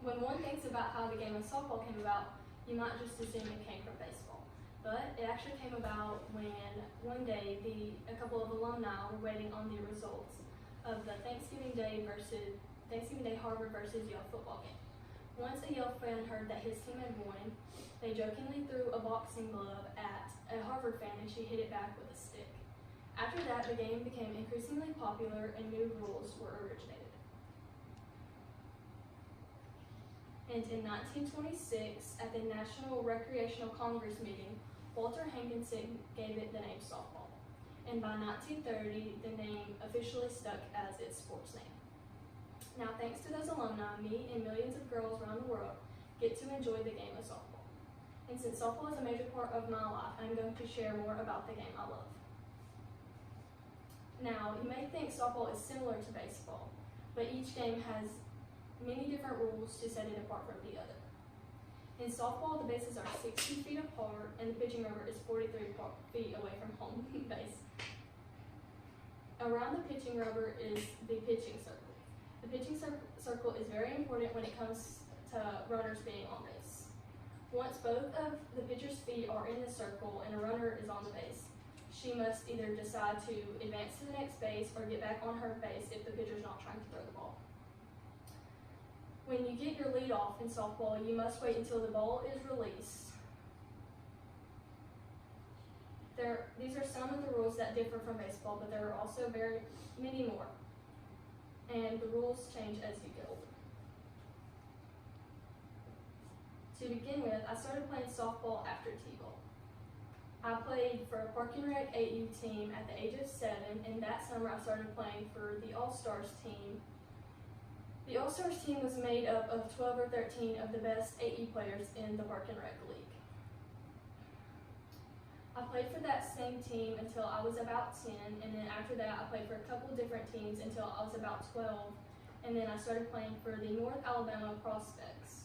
When one thinks about how the game of softball came about, you might just assume it came from baseball. But it actually came about when one day a couple of alumni were waiting on the results of the Thanksgiving Day Harvard versus Yale football game. Once a Yale fan heard that his team had won, they jokingly threw a boxing glove at a Harvard fan and she hit it back with a stick. After that, the game became increasingly popular and new rules were originated. And in 1926, at the National Recreational Congress meeting, Walter Hankinson gave it the name softball. And by 1930, the name officially stuck as its sports name. Now, thanks to those alumni, me and millions of girls around the world get to enjoy the game of softball. And since softball is a major part of my life, I'm going to share more about the game I love. Now, you may think softball is similar to baseball, but each game has many different rules to set it apart from the other. In softball, the bases are 60 feet apart and the pitching rubber is 43 feet away from home base. Around the pitching rubber is the pitching circle. The pitching circle is very important when it comes to runners being on base. Once both of the pitcher's feet are in the circle and a runner is on the base, she must either decide to advance to the next base or get back on her base if the pitcher's not trying to throw the ball. When you get your lead off in softball, you must wait until the ball is released. These are some of the rules that differ from baseball, but there are also very many more. And the rules change as you get older. To begin with, I started playing softball after T-ball. I played for a Park and Rec 8U team at the age of 7, and that summer I started playing for the All-Stars team. The All-Stars team was made up of 12 or 13 of the best 8U players in the Park and Rec League. I played for that same team until I was about 10, and then after that I played for a couple different teams until I was about 12, and then I started playing for the North Alabama Prospects.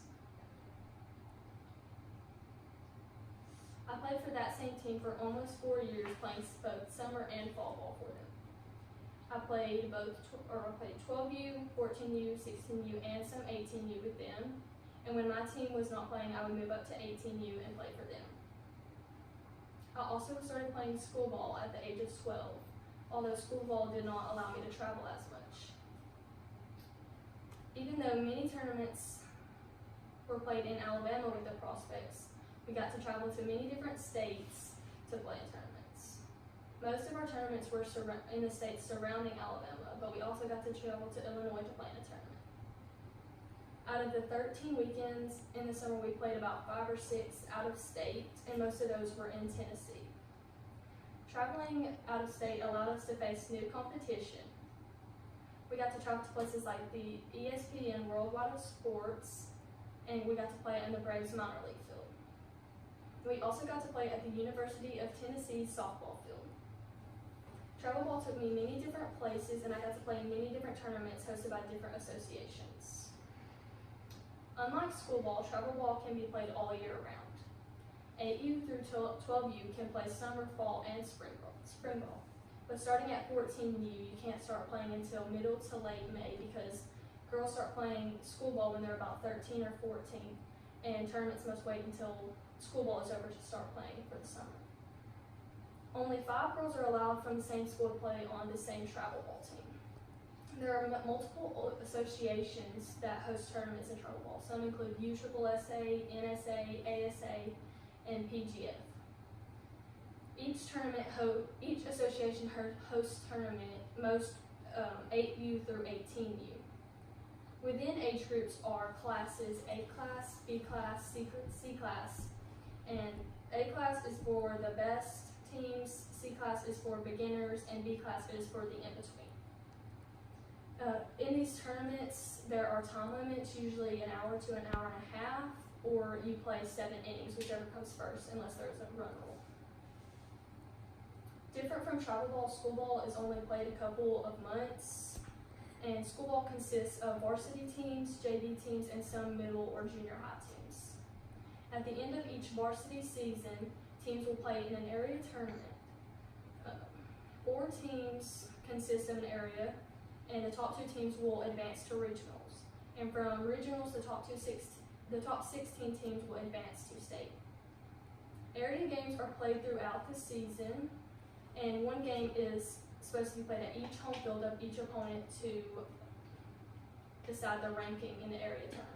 I played for that same team for almost 4 years, playing both summer and fall ball for them. I played 12U, 14U, 16U, and some 18U with them. And when my team was not playing, I would move up to 18U and play for them. I also started playing school ball at the age of 12, although school ball did not allow me to travel as much. Even though many tournaments were played in Alabama with the Prospects, we got to travel to many different states to play in tournaments. Most of our tournaments were in the states surrounding Alabama, but we also got to travel to Illinois to play in a tournament. Out of the 13 weekends in the summer, we played about 5 or 6 out of state, and most of those were in Tennessee. Traveling out of state allowed us to face new competition. We got to travel to places like the ESPN Worldwide of Sports, and we got to play in the Braves minor league field. We also got to play at the University of Tennessee softball field. Travel ball took me many different places, and I got to play in many different tournaments hosted by different associations. Unlike school ball, travel ball can be played all year round. 8U through 12U can play summer, fall, and spring ball. But starting at 14U, you can't start playing until middle to late May because girls start playing school ball when they're about 13 or 14, and tournaments must wait until school ball is over to start playing for the summer. Only 5 girls are allowed from the same school to play on the same travel ball team. There are multiple associations that host tournaments in travel ball. Some include USSSA, NSA, ASA, and PGF. Each association hosts tournament, most 8U through 18U. Within age groups are classes A class, B class, C class, and A class is for the best teams, C class is for beginners, and B class is for the in-between. In these tournaments, there are time limits, usually an hour to an hour and a half, or you play 7 innings, whichever comes first, unless there's a run rule. Different from travel ball, school ball is only played a couple of months, and school ball consists of varsity teams, JV teams, and some middle or junior high teams. At the end of each varsity season, teams will play in an area tournament. 4 teams consist of an area, and the top 2 teams will advance to regionals. And from regionals, the top 16 teams will advance to state. Area games are played throughout the season, and one game is supposed to be played at each home field of each opponent to decide the ranking in the area tournament.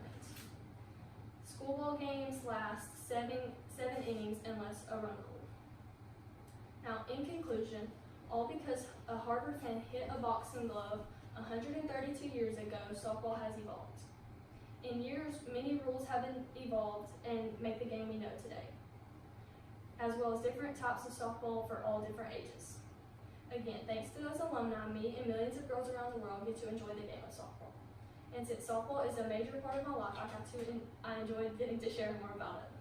School ball games last seven innings unless a run rule. Now, in conclusion, all because a Harvard fan hit a boxing glove 132 years ago, softball has evolved. In years, many rules have been evolved and make the game we know today, as well as different types of softball for all different ages. Again, thanks to those alumni, me and millions of girls around the world get to enjoy the game of softball. And since softball is a major part of my life, I enjoyed getting to share more about it.